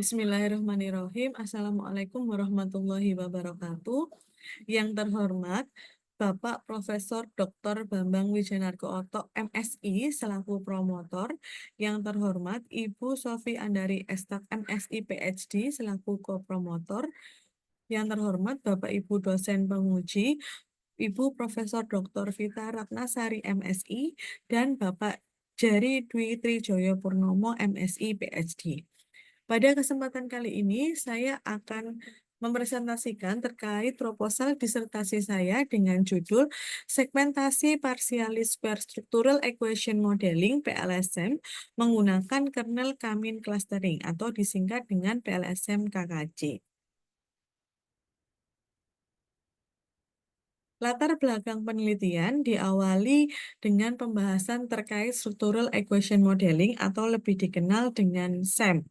Bismillahirrahmanirrahim. Assalamualaikum warahmatullahi wabarakatuh. Yang terhormat Bapak Profesor Dr. Bambang Wijanarko Oto, MSI, selaku promotor. Yang terhormat Ibu Sofi Andari Estak, MSI PhD, selaku kopromotor. Yang terhormat Bapak Ibu dosen penguji, Ibu Profesor Dr. Vita Ratnasari, MSI, dan Bapak Jari Dwi Trijoyo Purnomo, MSI PhD. Pada kesempatan kali ini, saya akan mempresentasikan terkait proposal disertasi saya dengan judul Segmentasi Partially Square Structural Equation Modeling (PLSM) menggunakan kernel Kamin Clustering atau disingkat dengan PLSM KKC. Latar belakang penelitian diawali dengan pembahasan terkait Structural Equation Modeling atau lebih dikenal dengan SEM.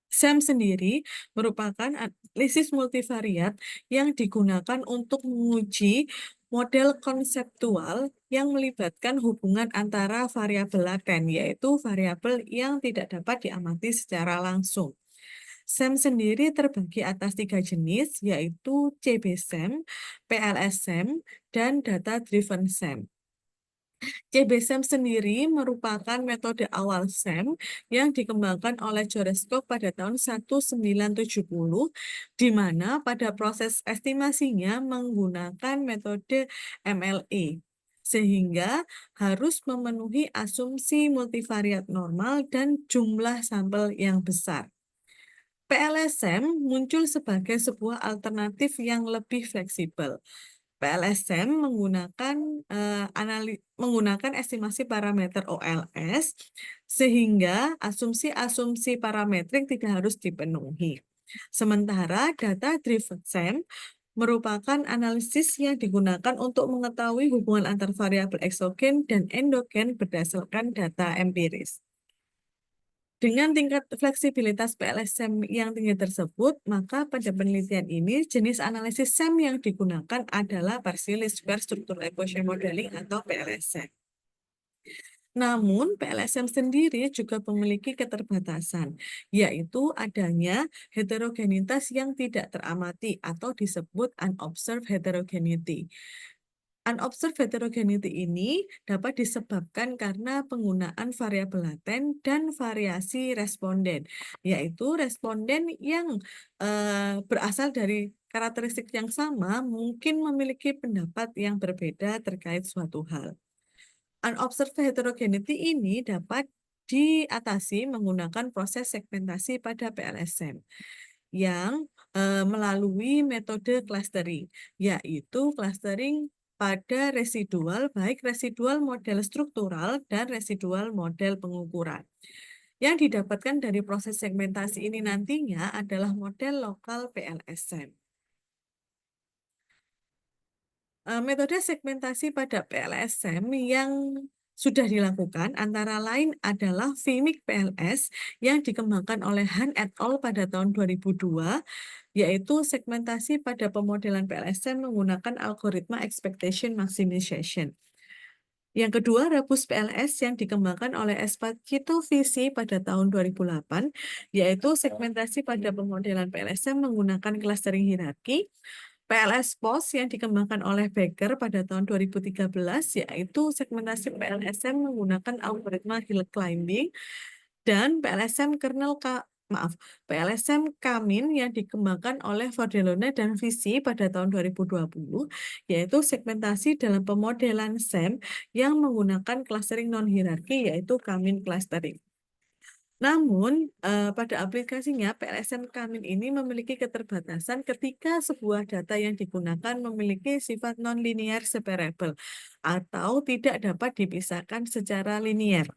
SEM sendiri merupakan analisis multivariat yang digunakan untuk menguji model konseptual yang melibatkan hubungan antara variabel laten, yaitu variabel yang tidak dapat diamati secara langsung. SEM sendiri terbagi atas 3 jenis, yaitu CB-SEM, PLS-SEM, dan Data Driven SEM. CB-SEM sendiri merupakan metode awal SEM yang dikembangkan oleh Joreskov pada tahun 1970, di mana pada proses estimasinya menggunakan metode MLE, sehingga harus memenuhi asumsi multivariat normal dan jumlah sampel yang besar. PLSM muncul sebagai sebuah alternatif yang lebih fleksibel. PLSM menggunakan estimasi parameter OLS sehingga asumsi-asumsi parametrik tidak harus dipenuhi. Sementara data driven SEM merupakan analisis yang digunakan untuk mengetahui hubungan antar variabel eksogen dan endogen berdasarkan data empiris. Dengan tingkat fleksibilitas PLSM yang tinggi tersebut, maka pada penelitian ini jenis analisis SEM yang digunakan adalah Partially Square Structural Equation Modeling atau PLSM. Namun, PLSM sendiri juga memiliki keterbatasan, yaitu adanya heterogenitas yang tidak teramati atau disebut unobserved heterogeneity. Unobserved heterogeneity ini dapat disebabkan karena penggunaan variabel laten dan variasi responden, yaitu responden yang berasal dari karakteristik yang sama mungkin memiliki pendapat yang berbeda terkait suatu hal. Unobserved heterogeneity ini dapat diatasi menggunakan proses segmentasi pada PLSM yang melalui metode clustering, yaitu clustering pada residual, baik residual model struktural dan residual model pengukuran. Yang didapatkan dari proses segmentasi ini nantinya adalah model lokal PLSM. Metode segmentasi pada PLSM yang sudah dilakukan antara lain adalah VMIC PLS yang dikembangkan oleh Han et al. Pada tahun 2002, yaitu segmentasi pada pemodelan PLSM menggunakan algoritma expectation maximization. Yang kedua, Rebus PLS yang dikembangkan oleh Esposito Visi pada tahun 2008, yaitu segmentasi pada pemodelan PLSM menggunakan clustering hierarki. PLS POS yang dikembangkan oleh Becker pada tahun 2013, yaitu segmentasi PLSM menggunakan algoritma hill climbing, dan PLSM PLSM Kamin yang dikembangkan oleh Fordelone dan Visi pada tahun 2020, yaitu segmentasi dalam pemodelan SEM yang menggunakan clustering non-hierarki, yaitu Kamin clustering. Namun, pada aplikasinya, PLSM Kamin ini memiliki keterbatasan ketika sebuah data yang digunakan memiliki sifat non-linear separable atau tidak dapat dipisahkan secara linear.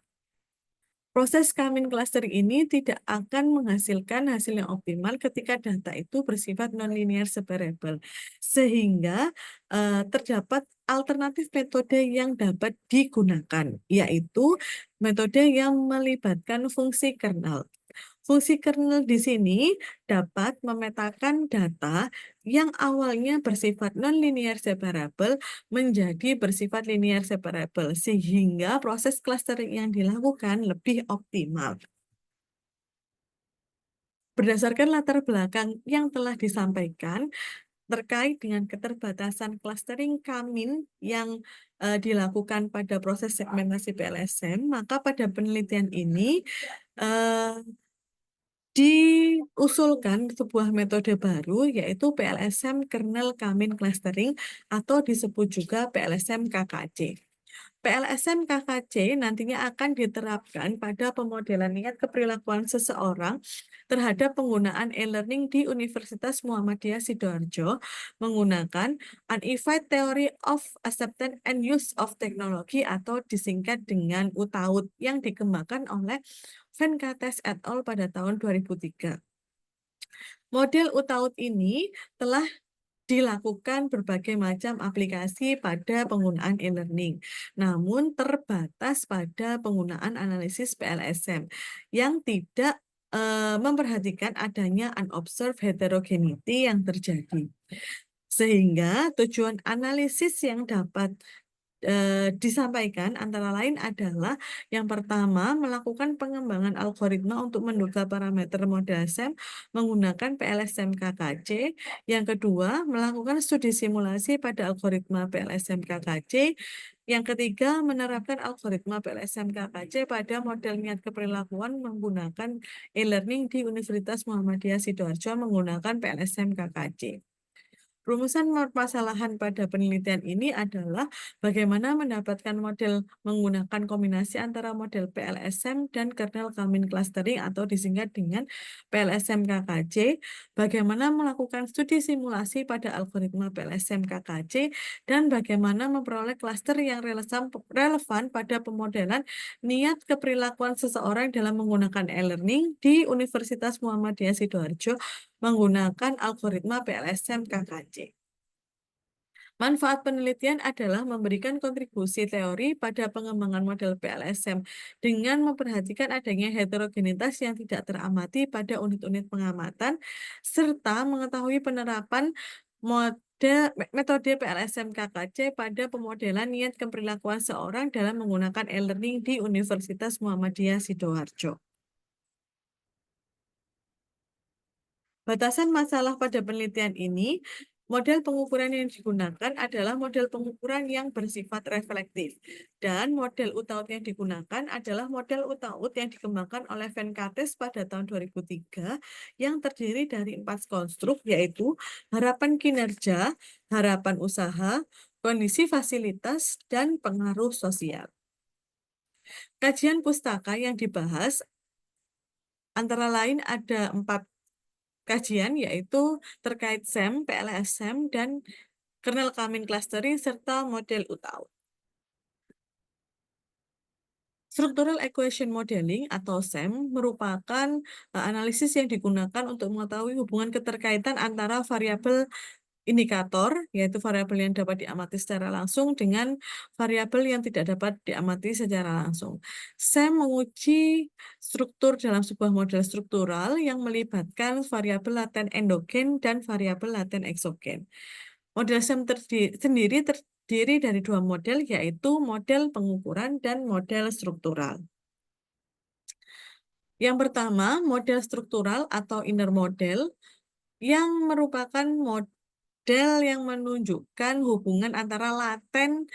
Proses Kamin cluster ini tidak akan menghasilkan hasil yang optimal ketika data itu bersifat non-linear separable, sehingga terdapat alternatif metode yang dapat digunakan, yaitu metode yang melibatkan fungsi kernel. Fungsi kernel di sini dapat memetakan data yang awalnya bersifat non-linear separable menjadi bersifat linear separable, sehingga proses clustering yang dilakukan lebih optimal. Berdasarkan latar belakang yang telah disampaikan terkait dengan keterbatasan clustering Kamin yang dilakukan pada proses segmentasi PLSM, maka pada penelitian ini eh, diusulkan sebuah metode baru yaitu PLSM Kernel Kamin Clustering atau disebut juga PLSM KKC. PLSM KKC nantinya akan diterapkan pada pemodelan niat keperilakuan seseorang terhadap penggunaan e-learning di Universitas Muhammadiyah Sidoarjo menggunakan Unified Theory of Acceptance and Use of Technology atau disingkat dengan UTAUT yang dikembangkan oleh Venkatesh et al. Pada tahun 2003. Model UTAUT ini telah dilakukan berbagai macam aplikasi pada penggunaan e-learning, namun terbatas pada penggunaan analisis PLSM yang tidak memperhatikan adanya unobserved heterogeneity yang terjadi. Sehingga tujuan analisis yang dapat disampaikan antara lain adalah yang pertama melakukan pengembangan algoritma untuk menduga parameter model SEM menggunakan PLSM KKC. Yang kedua melakukan studi simulasi pada algoritma PLSM KKC. Yang ketiga menerapkan algoritma PLSM KKC pada model niat keperilakuan menggunakan e-learning di Universitas Muhammadiyah Sidoarjo menggunakan PLSM KKC. Rumusan permasalahan pada penelitian ini adalah bagaimana mendapatkan model menggunakan kombinasi antara model PLSM dan kernel Kamin clustering atau disingkat dengan PLSM KKC, bagaimana melakukan studi simulasi pada algoritma PLSM KKC, dan bagaimana memperoleh klaster yang relevan pada pemodelan niat keperilakuan seseorang dalam menggunakan e-learning di Universitas Muhammadiyah Sidoarjo menggunakan algoritma PLSM KKC. Manfaat penelitian adalah memberikan kontribusi teori pada pengembangan model PLSM dengan memperhatikan adanya heterogenitas yang tidak teramati pada unit-unit pengamatan, serta mengetahui penerapan metode PLSM KKC pada pemodelan niat keperilakuan seorang dalam menggunakan e-learning di Universitas Muhammadiyah Sidoarjo. Batasan masalah pada penelitian ini, model pengukuran yang digunakan adalah model pengukuran yang bersifat reflektif. Dan model UTAUT yang digunakan adalah model UTAUT yang dikembangkan oleh Venkatesh pada tahun 2003 yang terdiri dari 4 konstruk yaitu harapan kinerja, harapan usaha, kondisi fasilitas, dan pengaruh sosial. Kajian pustaka yang dibahas antara lain ada 4 kajian yaitu terkait SEM, PLSM, dan kernel Kamin clustering serta model UTAUT. Structural Equation Modeling atau SEM merupakan analisis yang digunakan untuk mengetahui hubungan keterkaitan antara variabel indikator, yaitu variabel yang dapat diamati secara langsung dengan variabel yang tidak dapat diamati secara langsung. SEM menguji struktur dalam sebuah model struktural yang melibatkan variabel laten endogen dan variabel laten eksogen. Model SEM sendiri terdiri dari 2 model, yaitu model pengukuran dan model struktural. Yang pertama, model struktural atau inner model yang merupakan model yang menunjukkan hubungan antara laten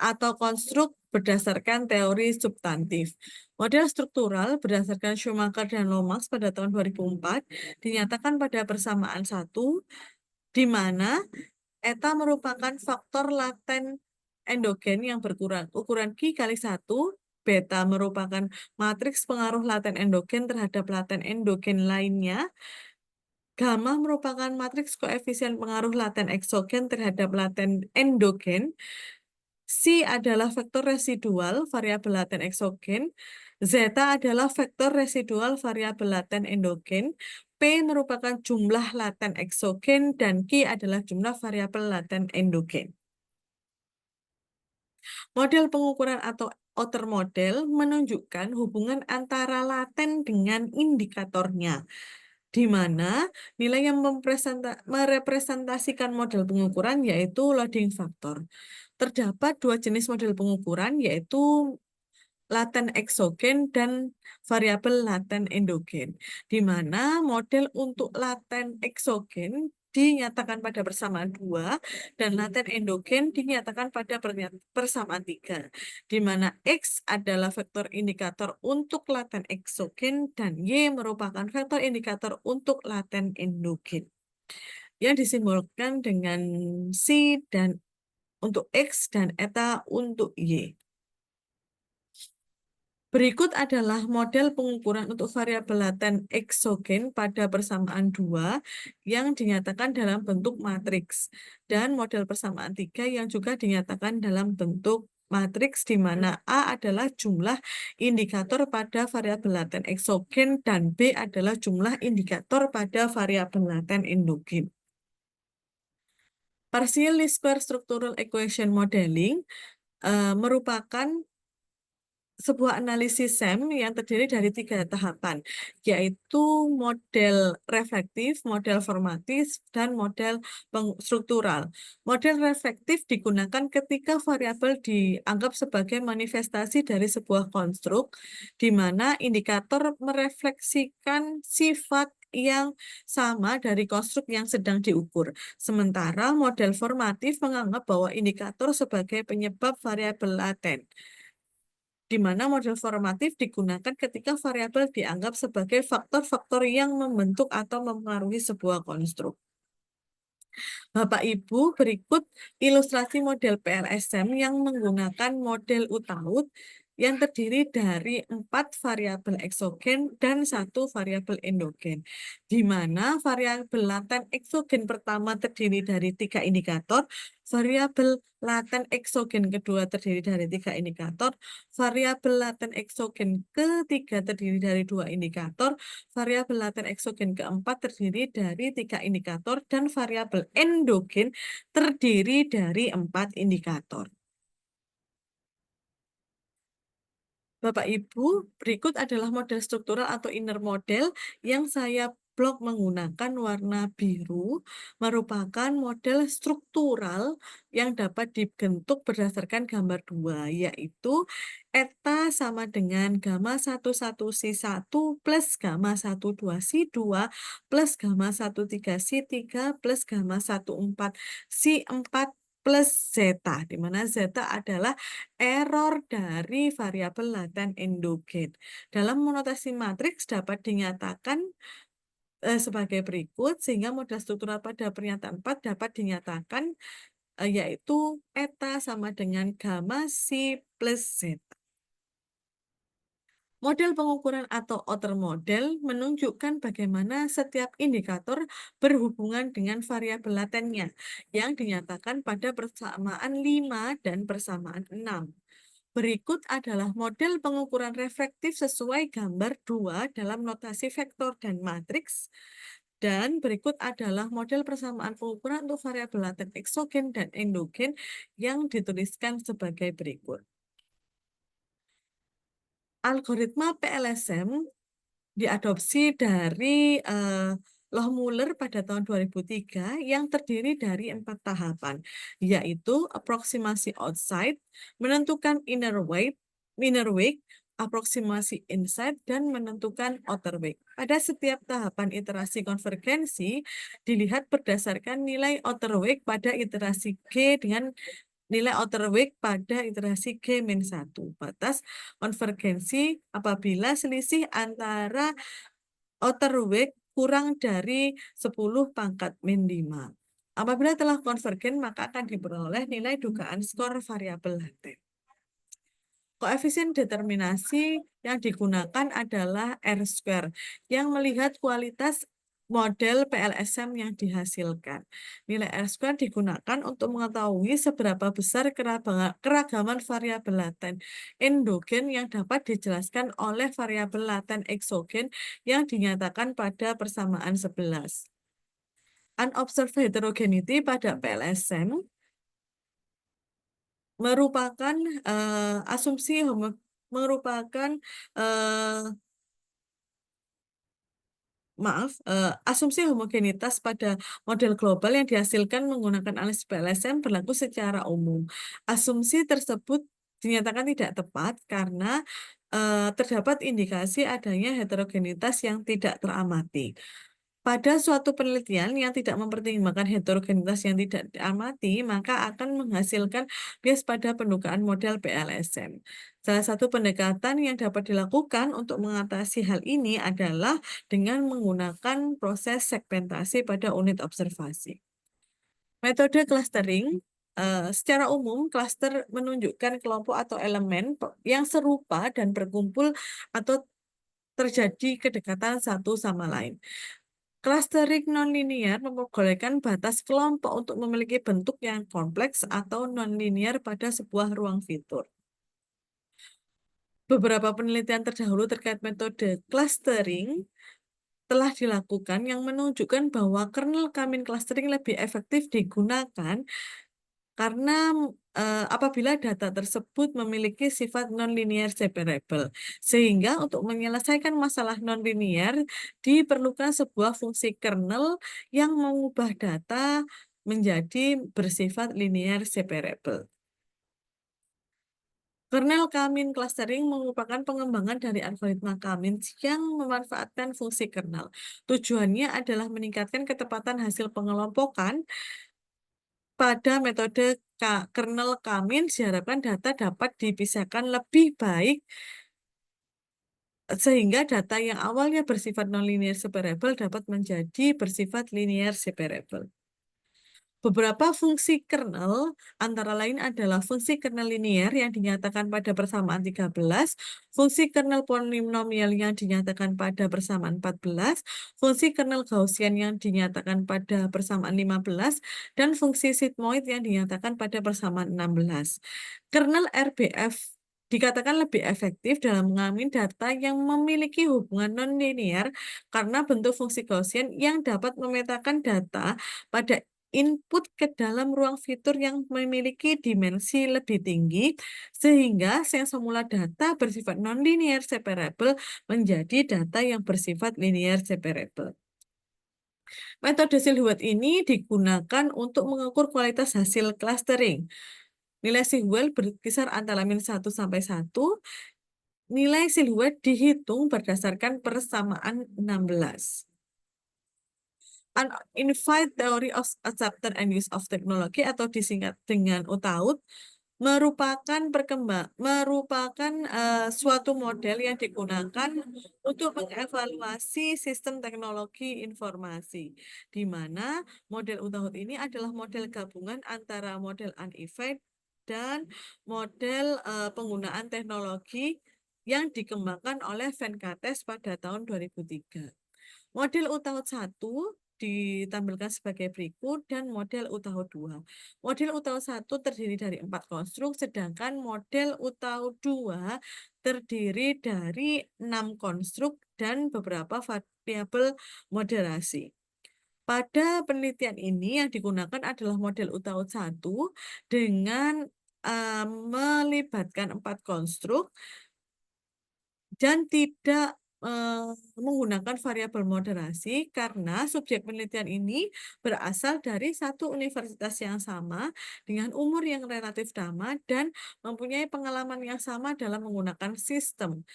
atau konstruk berdasarkan teori substantif. Model struktural berdasarkan Schumacher dan Lomax pada tahun 2004 dinyatakan pada persamaan 1, di mana eta merupakan faktor laten endogen yang berkurang. Ukuran Q kali 1, beta merupakan matriks pengaruh laten endogen terhadap laten endogen lainnya, gamma merupakan matriks koefisien pengaruh laten eksogen terhadap laten endogen, C adalah vektor residual variabel laten eksogen, zeta adalah vektor residual variabel laten endogen, P merupakan jumlah laten eksogen, dan Q adalah jumlah variabel laten endogen. Model pengukuran atau outer model menunjukkan hubungan antara laten dengan indikatornya, di mana nilai yang merepresentasikan model pengukuran yaitu loading factor. Terdapat 2 jenis model pengukuran, yaitu laten eksogen dan variabel laten endogen, di mana model untuk laten eksogen dinyatakan pada persamaan 2 dan laten endogen dinyatakan pada persamaan 3, di mana X adalah vektor indikator untuk laten eksogen dan Y merupakan vektor indikator untuk laten endogen yang disimbolkan dengan C dan untuk X dan eta untuk Y. Berikut adalah model pengukuran untuk variabel laten eksogen pada persamaan 2 yang dinyatakan dalam bentuk matriks dan model persamaan 3 yang juga dinyatakan dalam bentuk matriks di mana A adalah jumlah indikator pada variabel laten eksogen dan B adalah jumlah indikator pada variabel laten endogen. Partial least square structural equation modeling merupakan sebuah analisis SEM yang terdiri dari 3 tahapan, yaitu model reflektif, model formatif, dan model struktural. Model reflektif digunakan ketika variabel dianggap sebagai manifestasi dari sebuah konstruk, di mana indikator merefleksikan sifat yang sama dari konstruk yang sedang diukur. Sementara model formatif menganggap bahwa indikator sebagai penyebab variabel laten, di mana model formatif digunakan ketika variabel dianggap sebagai faktor-faktor yang membentuk atau mempengaruhi sebuah konstruk. Bapak Ibu, berikut ilustrasi model PLSM yang menggunakan model UTAUT yang terdiri dari 4 variabel eksogen dan 1 variabel endogen, di mana variabel laten eksogen pertama terdiri dari 3 indikator, variabel laten eksogen kedua terdiri dari 3 indikator, variabel laten eksogen ketiga terdiri dari 2 indikator, variabel laten eksogen keempat terdiri dari 3 indikator, dan variabel endogen terdiri dari 4 indikator. Bapak Ibu, berikut adalah model struktural atau inner model yang saya blok menggunakan warna biru, merupakan model struktural yang dapat dibentuk berdasarkan gambar 2, yaitu eta sama dengan gamma 11C1 plus gamma 12C2 plus gamma 13C3 plus gamma 14C4 plus zeta, di mana zeta adalah error dari variabel laten endogen. Dalam notasi matriks dapat dinyatakan sebagai berikut, sehingga model struktural pada pernyataan 4 dapat dinyatakan yaitu eta sama dengan gamma C plus Z. Model pengukuran atau outer model menunjukkan bagaimana setiap indikator berhubungan dengan variabel latennya yang dinyatakan pada persamaan 5 dan persamaan 6. Berikut adalah model pengukuran reflektif sesuai gambar 2 dalam notasi vektor dan matriks. Dan berikut adalah model persamaan pengukuran untuk variabel laten eksogen dan endogen yang dituliskan sebagai berikut. Algoritma PLSM diadopsi dari Lohmuller pada tahun 2003 yang terdiri dari 4 tahapan, yaitu aproksimasi outside, menentukan inner weight, aproksimasi inside, dan menentukan outer weight. Pada setiap tahapan iterasi konvergensi, dilihat berdasarkan nilai outer weight pada iterasi G dengan nilai outer weight pada iterasi G-1. Batas konvergensi apabila selisih antara outer weight kurang dari 10 pangkat min 5. Apabila telah konvergen, maka akan diperoleh nilai dugaan skor variabel laten. Koefisien determinasi yang digunakan adalah R-square yang melihat kualitas model PLSM yang dihasilkan. Nilai R-square digunakan untuk mengetahui seberapa besar keragaman variabel laten endogen yang dapat dijelaskan oleh variabel laten eksogen yang dinyatakan pada persamaan 11. Unobserved heterogeneity pada PLSM merupakan asumsi merupakan asumsi homogenitas pada model global yang dihasilkan menggunakan analisis PLSM berlaku secara umum. Asumsi tersebut dinyatakan tidak tepat karena terdapat indikasi adanya heterogenitas yang tidak teramati. Pada suatu penelitian yang tidak mempertimbangkan heterogenitas yang tidak diamati, maka akan menghasilkan bias pada pendugaan model PLSM. Salah satu pendekatan yang dapat dilakukan untuk mengatasi hal ini adalah dengan menggunakan proses segmentasi pada unit observasi. Metode clustering, secara umum cluster menunjukkan kelompok atau elemen yang serupa dan berkumpul atau terjadi kedekatan satu sama lain. Clustering nonlinear memperbolehkan batas kelompok untuk memiliki bentuk yang kompleks atau nonlinear pada sebuah ruang fitur. Beberapa penelitian terdahulu terkait metode clustering telah dilakukan yang menunjukkan bahwa kernel Kamin clustering lebih efektif digunakan karena apabila data tersebut memiliki sifat nonlinear separable, sehingga untuk menyelesaikan masalah nonlinear diperlukan sebuah fungsi kernel yang mengubah data menjadi bersifat linear separable. Kernel Kamin clustering merupakan pengembangan dari algoritma Kamin yang memanfaatkan fungsi kernel. Tujuannya adalah meningkatkan ketepatan hasil pengelompokan. Pada metode kernel Kamin diharapkan data dapat dipisahkan lebih baik sehingga data yang awalnya bersifat nonlinear separable dapat menjadi bersifat linear separable. Beberapa fungsi kernel antara lain adalah fungsi kernel linear yang dinyatakan pada persamaan 13, fungsi kernel polinomial yang dinyatakan pada persamaan 14, fungsi kernel Gaussian yang dinyatakan pada persamaan 15, dan fungsi sigmoid yang dinyatakan pada persamaan 16. Kernel RBF dikatakan lebih efektif dalam mengambil data yang memiliki hubungan nonlinear karena bentuk fungsi Gaussian yang dapat memetakan data pada input ke dalam ruang fitur yang memiliki dimensi lebih tinggi, sehingga yang semula data bersifat nonlinear separable menjadi data yang bersifat linear separable. Metode Silhouette ini digunakan untuk mengukur kualitas hasil clustering. Nilai Silhouette berkisar antara -1 sampai 1. Nilai Silhouette dihitung berdasarkan persamaan 16. Unified Theory of Acceptance and Use of Technology atau disingkat dengan UTAUT merupakan suatu model yang digunakan untuk mengevaluasi sistem teknologi informasi, di mana model UTAUT ini adalah model gabungan antara model Unified dan model penggunaan teknologi yang dikembangkan oleh Venkatesh pada tahun 2003. Model UTAUT 1 ditampilkan sebagai berikut dan model UTAUT 2. Model UTAUT 1 terdiri dari 4 konstruk, sedangkan model UTAUT 2 terdiri dari 6 konstruk dan beberapa variabel moderasi. Pada penelitian ini yang digunakan adalah model UTAUT 1 dengan melibatkan 4 konstruk dan tidak menggunakan variabel moderasi karena subjek penelitian ini berasal dari satu universitas yang sama dengan umur yang relatif sama dan mempunyai pengalaman yang sama dalam menggunakan sistem.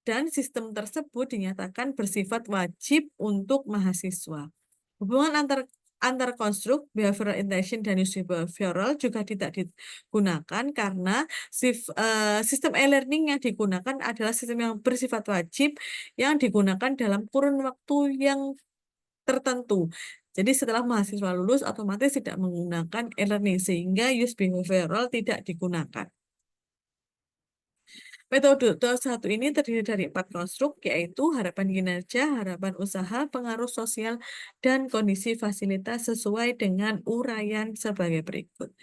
Dan sistem tersebut dinyatakan bersifat wajib untuk mahasiswa. Hubungan antar konstruk, behavioral intention dan use behavioral juga tidak digunakan karena sistem e-learning yang digunakan adalah sistem yang bersifat wajib yang digunakan dalam kurun waktu yang tertentu. Jadi setelah mahasiswa lulus otomatis tidak menggunakan e-learning sehingga use behavioral tidak digunakan. Metode satu ini terdiri dari 4 konstruk, yaitu harapan kinerja, harapan usaha, pengaruh sosial, dan kondisi fasilitas sesuai dengan uraian sebagai berikut.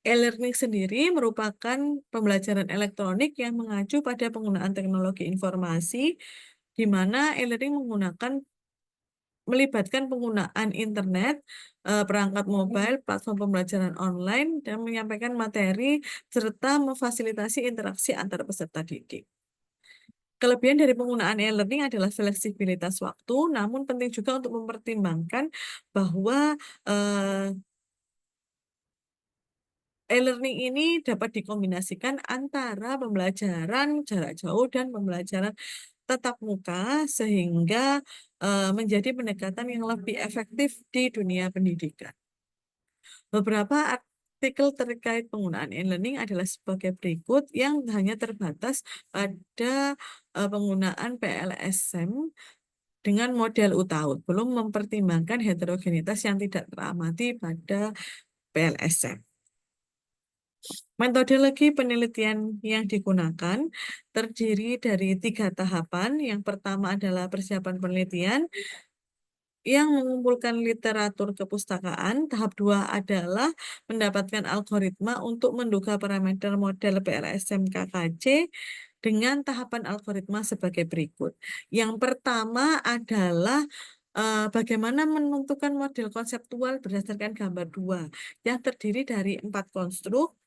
E-learning sendiri merupakan pembelajaran elektronik yang mengacu pada penggunaan teknologi informasi, di mana e-learning melibatkan penggunaan internet, perangkat mobile, platform pembelajaran online, dan menyampaikan materi serta memfasilitasi interaksi antar peserta didik. Kelebihan dari penggunaan e-learning adalah fleksibilitas waktu, namun penting juga untuk mempertimbangkan bahwa E-learning ini dapat dikombinasikan antara pembelajaran jarak jauh dan pembelajaran tatap muka sehingga menjadi pendekatan yang lebih efektif di dunia pendidikan. Beberapa artikel terkait penggunaan e-learning adalah sebagai berikut yang hanya terbatas pada penggunaan PLSM dengan model UTAUT, belum mempertimbangkan heterogenitas yang tidak teramati pada PLSM. Metodologi penelitian yang digunakan terdiri dari 3 tahapan. Yang pertama adalah persiapan penelitian yang mengumpulkan literatur kepustakaan. Tahap 2 adalah mendapatkan algoritma untuk menduga parameter model PLSM KKC dengan tahapan algoritma sebagai berikut. Yang pertama adalah bagaimana menentukan model konseptual berdasarkan gambar 2 yang terdiri dari 4 konstruk,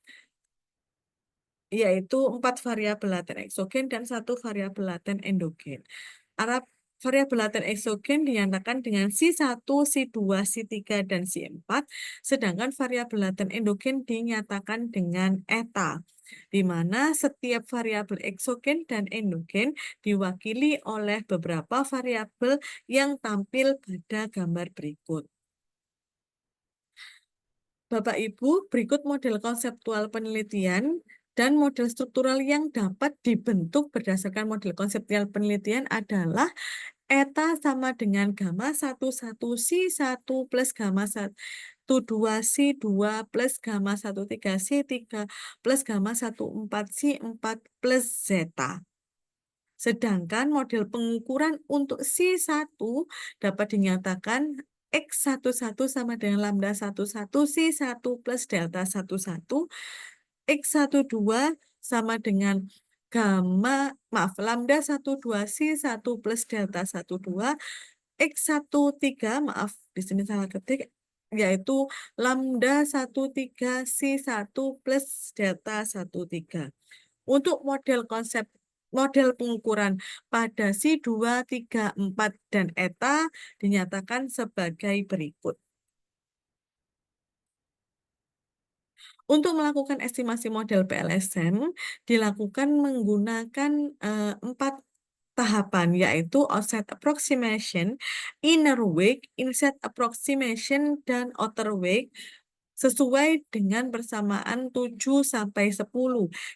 yaitu 4 variabel laten eksogen dan 1 variabel laten endogen. Arab variabel laten eksogen dinyatakan dengan Si1, Si2, Si3, dan Si4, sedangkan variabel laten endogen dinyatakan dengan eta, di mana setiap variabel eksogen dan endogen diwakili oleh beberapa variabel yang tampil pada gambar berikut. Bapak Ibu, berikut model konseptual penelitian dan model struktural yang dapat dibentuk berdasarkan model konseptual penelitian adalah eta sama dengan gamma 11 Si1 plus gamma 12 Si2 plus gamma 13 Si3 plus gamma 14 Si4 plus zeta. Sedangkan model pengukuran untuk Si1 dapat dinyatakan X11 sama dengan lambda 11 Si1 plus delta 11, X12 sama dengan lambda 12 Si1 plus delta 12, X13, maaf di sini salah ketik, yaitu lambda 13 Si1 plus delta 13. Untuk model pengukuran pada Si2, 3, 4, dan eta dinyatakan sebagai berikut. Untuk melakukan estimasi model PLSM dilakukan menggunakan 4 tahapan, yaitu offset approximation, inner wake, inset approximation, dan outer wake, sesuai dengan persamaan 7 sampai 10,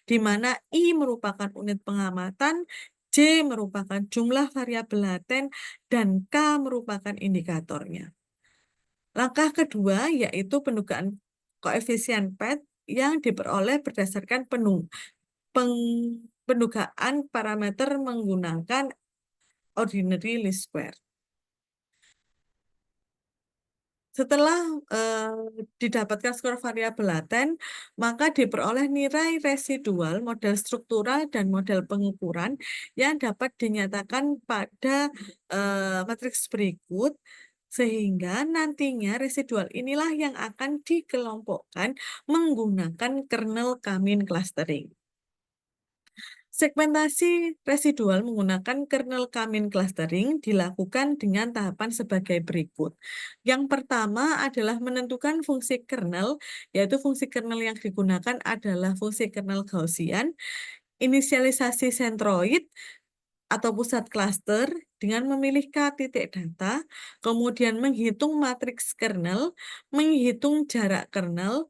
di mana I merupakan unit pengamatan, J merupakan jumlah variabel laten, dan K merupakan indikatornya. Langkah kedua yaitu pendugaan koefisien PET yang diperoleh berdasarkan pendugaan parameter menggunakan ordinary least square. Setelah didapatkan skor variabel laten, maka diperoleh nilai residual, model struktural, dan model pengukuran yang dapat dinyatakan pada matriks berikut, sehingga nantinya residual inilah yang akan dikelompokkan menggunakan kernel Kamin clustering. Segmentasi residual menggunakan kernel Kamin clustering dilakukan dengan tahapan sebagai berikut. Yang pertama adalah menentukan fungsi kernel, yaitu fungsi kernel yang digunakan adalah fungsi kernel Gaussian, inisialisasi sentroid atau pusat klaster dengan memilih K titik data, kemudian menghitung matriks kernel, menghitung jarak kernel,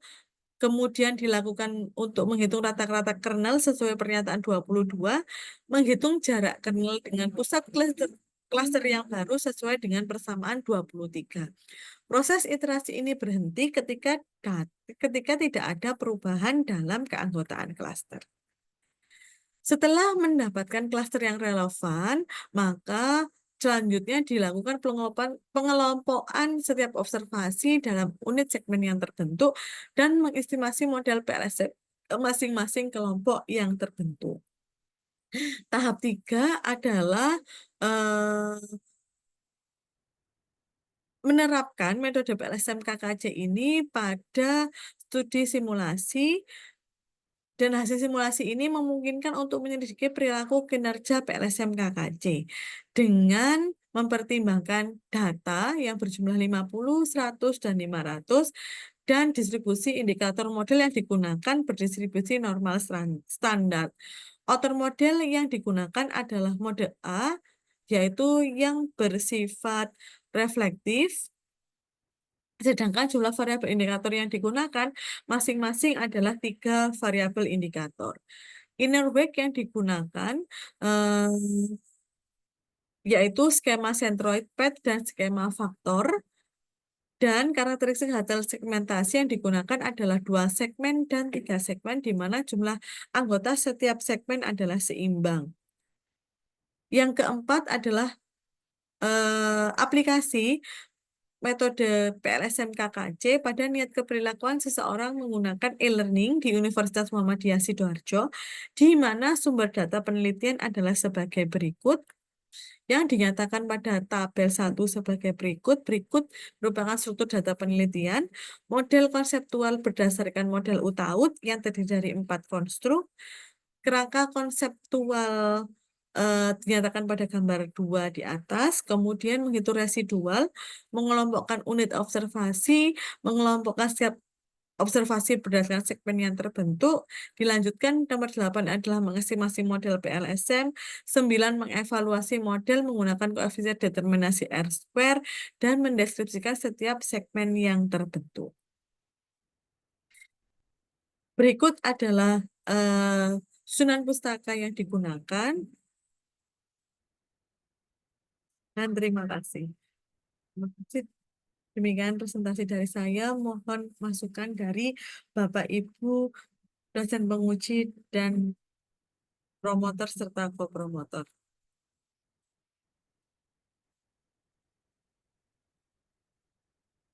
kemudian dilakukan untuk menghitung rata-rata kernel sesuai pernyataan 22, menghitung jarak kernel dengan pusat klaster yang baru sesuai dengan persamaan 23. Proses iterasi ini berhenti ketika tidak ada perubahan dalam keanggotaan klaster. Setelah mendapatkan klaster yang relevan, maka selanjutnya dilakukan pengelompokan setiap observasi dalam unit segmen yang terbentuk dan mengestimasi model PLSM masing-masing kelompok yang terbentuk. Tahap 3 adalah menerapkan metode PLSM KKC ini pada studi simulasi, dan hasil simulasi ini memungkinkan untuk menyelidiki perilaku kinerja PLSM KKC dengan mempertimbangkan data yang berjumlah 50, 100, dan 500 dan distribusi indikator model yang digunakan berdistribusi normal standar. Outer model yang digunakan adalah mode A, yaitu yang bersifat reflektif, sedangkan jumlah variabel indikator yang digunakan masing-masing adalah 3 variabel indikator. Inner wake yang digunakan yaitu skema centroid pad dan skema faktor. Dan karakteristik hasil segmentasi yang digunakan adalah 2 segmen dan 3 segmen, di mana jumlah anggota setiap segmen adalah seimbang. Yang keempat adalah aplikasi metode PLSM KKC pada niat keperilakuan seseorang menggunakan e-learning di Universitas Muhammadiyah Sidoarjo, di mana sumber data penelitian adalah sebagai berikut, yang dinyatakan pada tabel 1 sebagai berikut. Berikut merupakan struktur data penelitian, model konseptual berdasarkan model UTAUD yang terdiri dari 4 konstruk, kerangka konseptual dinyatakan pada gambar 2 di atas, kemudian menghitung residual, mengelompokkan unit observasi, mengelompokkan setiap observasi berdasarkan segmen yang terbentuk. Dilanjutkan, nomor 8 adalah mengestimasi model PLSM, 9 mengevaluasi model menggunakan koefisien determinasi R-square, dan mendeskripsikan setiap segmen yang terbentuk. Berikut adalah susunan pustaka yang digunakan, dan terima kasih. Demikian presentasi dari saya. Mohon masukan dari Bapak Ibu dosen penguji dan promotor serta kopromotor.